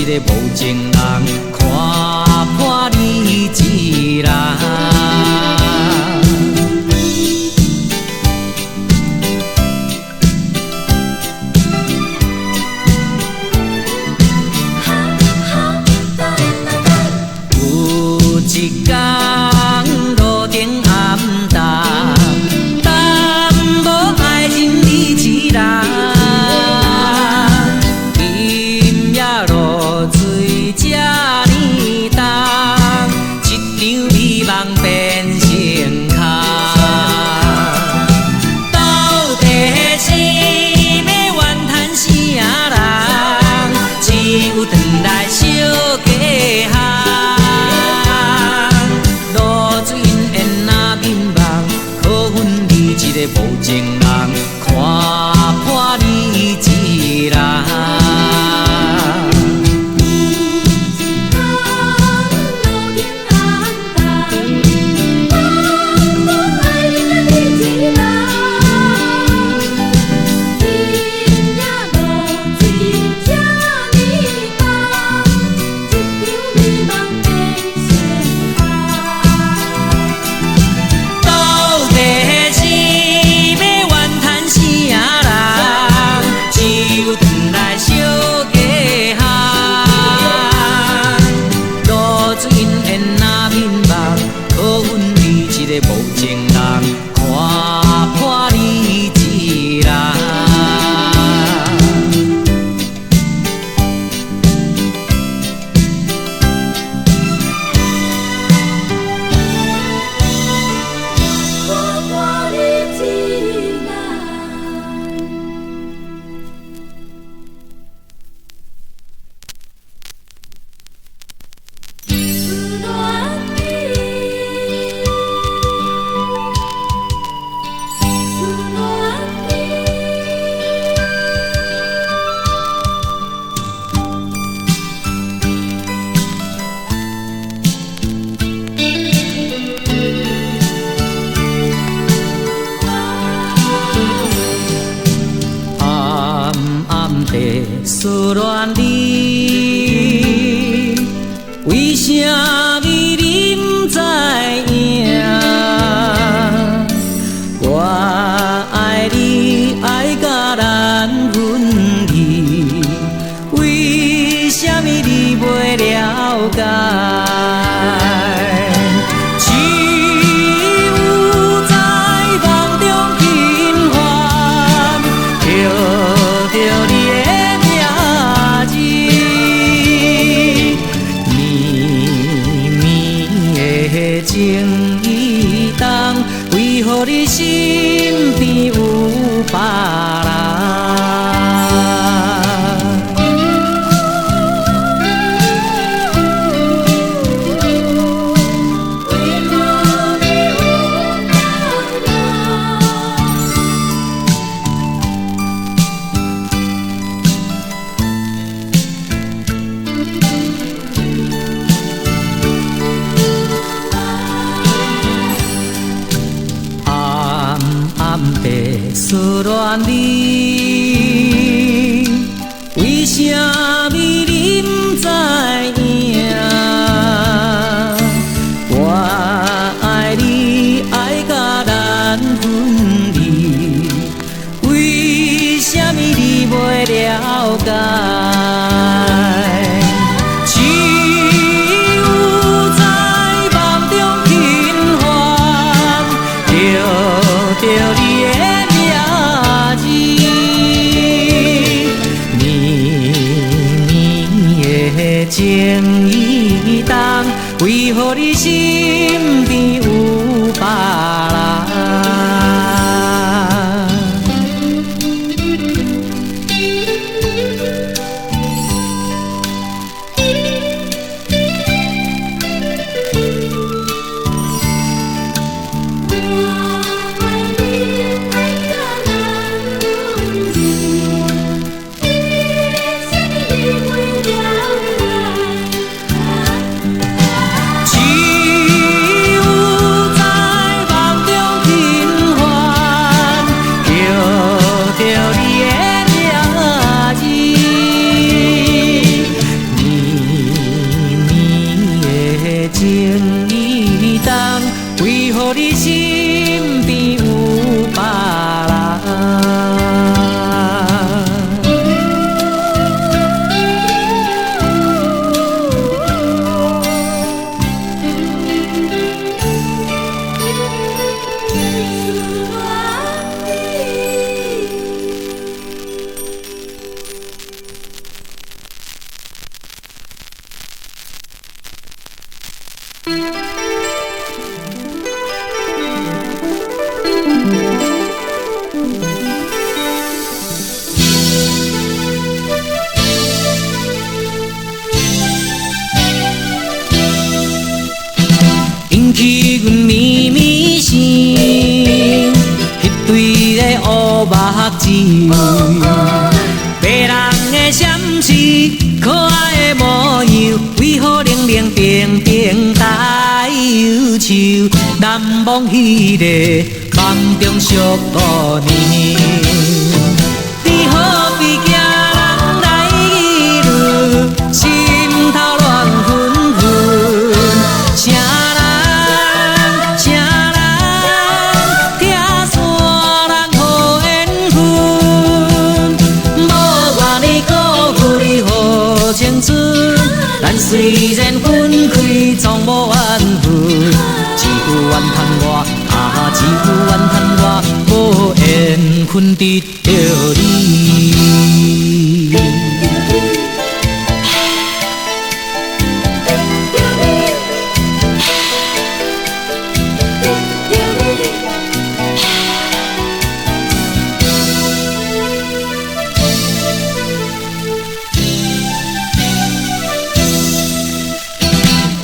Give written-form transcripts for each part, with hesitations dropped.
个无情人，看破你一人。有一天路顶暗淡，淡无爱人你一人。今夜露水这呢重，一场美梦变成空。到底是要怨叹啥人？只有转来小家巷。一个无情人，看破你一人。无情人，看破你一人。看破你一人。思恋你，为什么你不知影？我爱你爱甲难分离，为什么你袂了解？情意重，为何你身边有别人？思恋你，为什么你不知影？我爱你爱甲难分离，为什么你袂了解？情意重，为何你身边有别人？只引起阮咪咪声，迄对个乌目睭，白人的闪翅，可爱的模样，为何冷冷冰冰带忧愁？难忘迄个梦中俗多年，你何必惊人来议论，心头乱纷纷，啥人听山人好缘分，无外你辜负你好青春，咱虽然分开，总无缘分，一句怨叹我，一句怨叹我，无缘分得着你。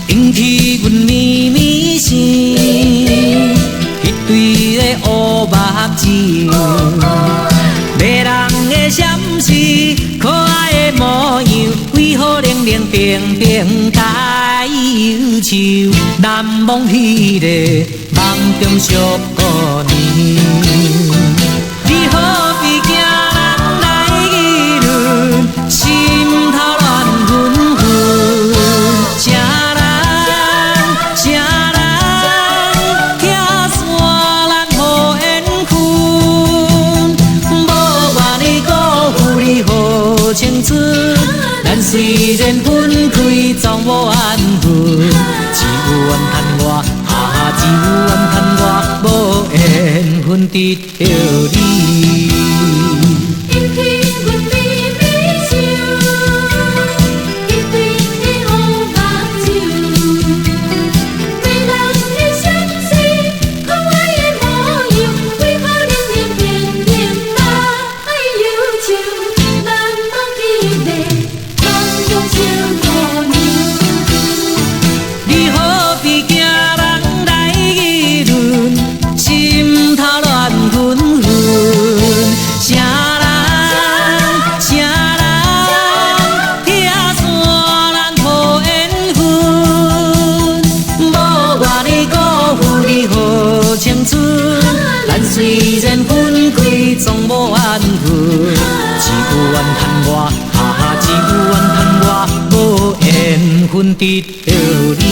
引起阮咪咪声，迄对个乌目睭，迷人的闪翅，可爱的模样，为何冷冷冰冰带忧愁？难忘迄个梦中俗过年，你何必惊人来议论，心头乱纷纷，啥青春，咱虽然分开，总无缘分。一句怨叹我，一句怨叹我，无缘分得着你。虽然分开，总无缘分。一句怨叹我，一句怨叹我，无缘分得着你。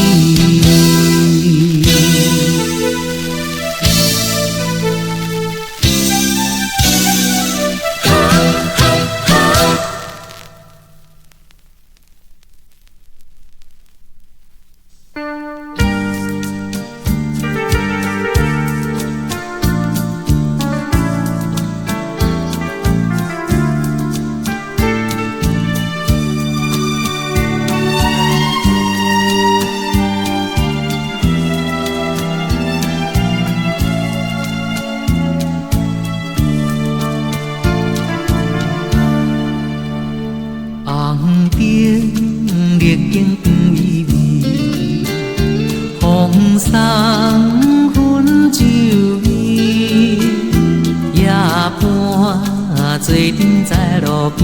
坐踮在路边，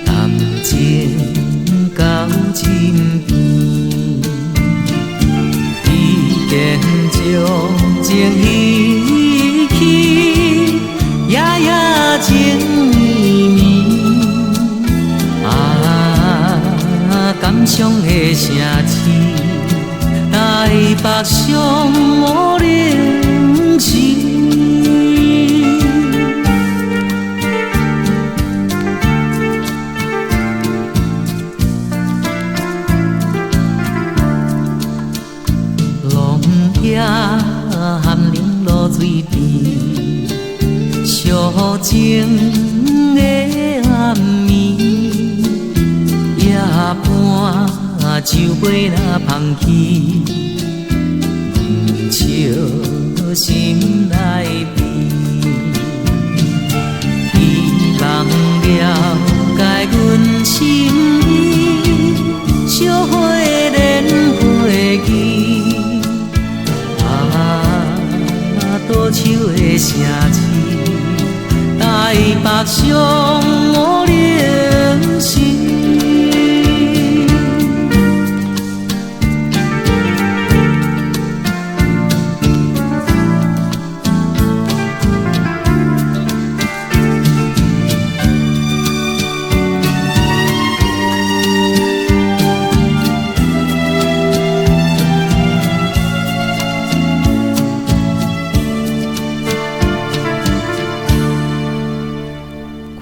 谈情到枕边，已经将情遗弃，夜夜情绵绵。感伤的城市，台北上无冷清。含冷露水边，小情的暗暝，夜半酒杯若放弃，不笑心内悲。希望了解阮心意，烧火燃火枝。倒手的城市，台北上无灵心。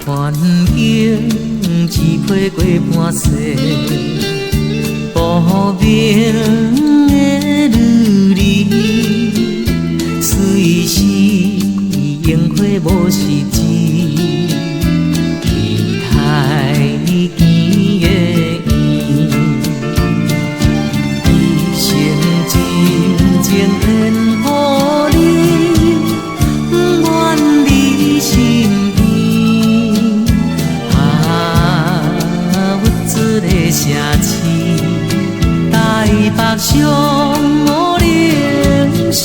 环境只陪过半世，无名的履历，随时烟火无实质，期待见的伊，一生真情献予你，不愿你心。城市，台北上无灵心。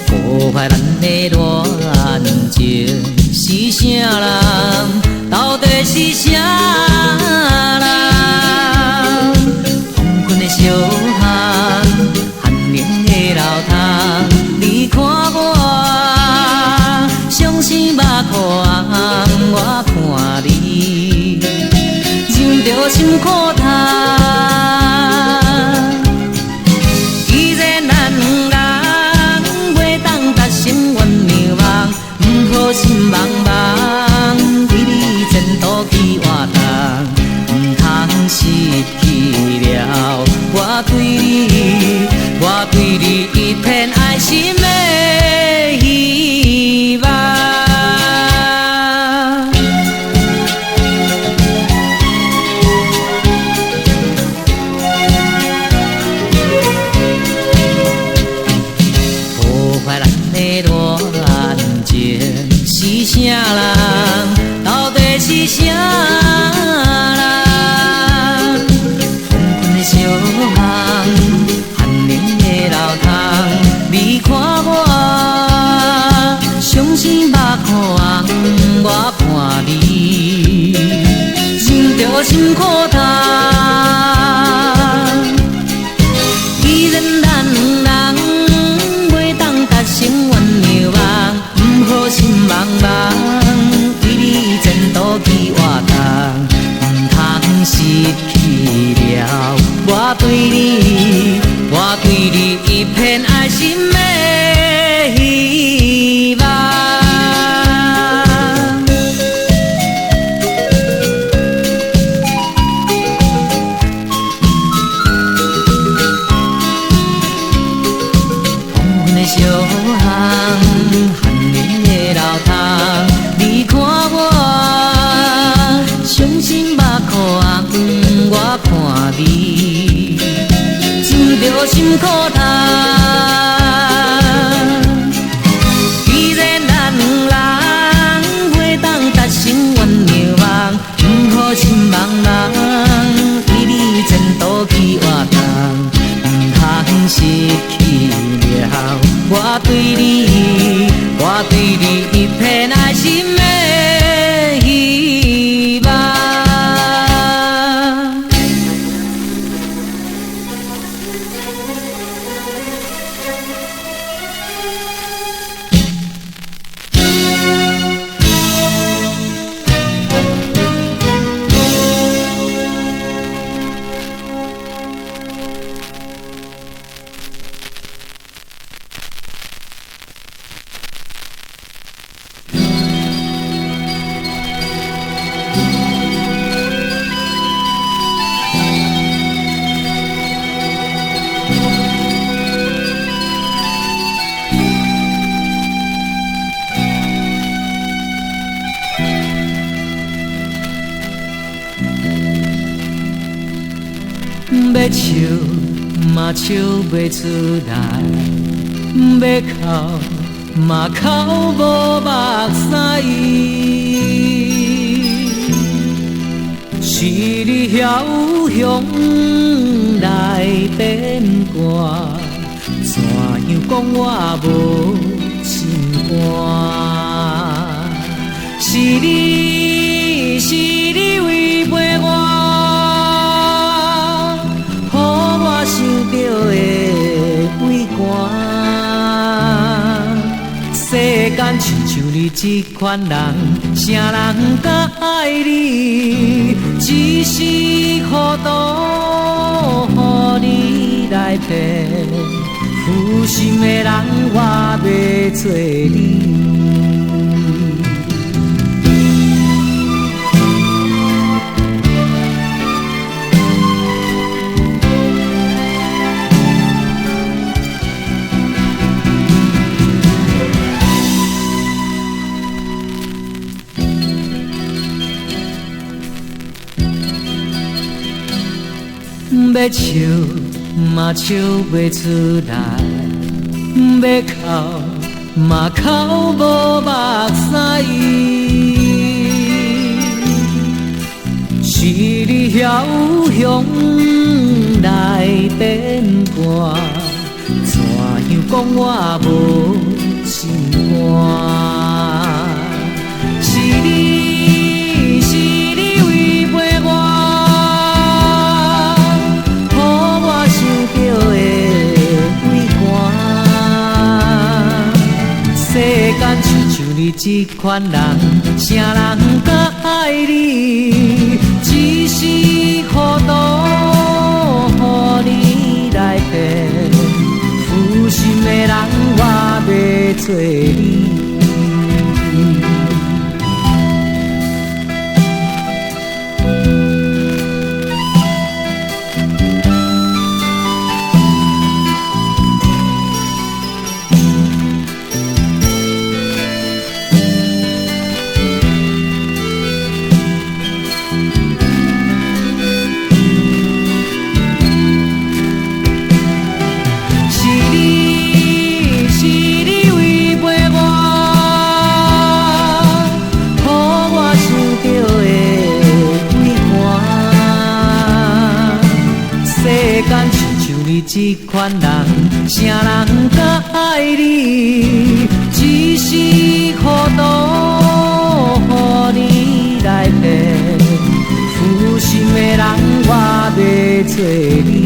破坏咱的恋情是啥人？到底是啥人？黄昏的小巷，寒冷的楼堂，你看我，伤心目眶，我看你，忍着心苦痛。心茫茫，为你前途去活动，唔通失去了我对你一片爱心的希望。破坏咱的恋情是啥人？到底是啥人？黄昏的小巷，寒冷的楼堂，你看我，伤心目眶，我看你，忍着心苦痛。既然咱两人袂当达成愿望，不好心茫茫，为你前途去活动，唔通失去了我对你一片爱心的希望。黄昏的小巷，寒冷的楼堂，你看我，伤心目眶，我看你，忍着心苦痛。既然咱两人袂当达成愿望，不好心茫茫，为你前途去活动，唔通失去了我对你一片爱心的希望。笑嘛笑袂出来，要哭嘛哭无目屎。是你晓向来变卦，怎样讲我无心肝？是你违背我，予我想到的畏寒。世间亲像你这款人，啥人甲爱你？只是糊涂，予你来骗。负心的人，我要做你。要笑嘛笑袂出来，要哭嘛哭无目屎。是你晓向来变卦，怎样讲我无心肝？是你违背我。世间亲像你这款人，啥人甲爱你？只是糊涂，予你来骗。负心的人，我要做你。这款人，啥人甲爱你？只是糊涂，予你来骗。负心的人，我要做你。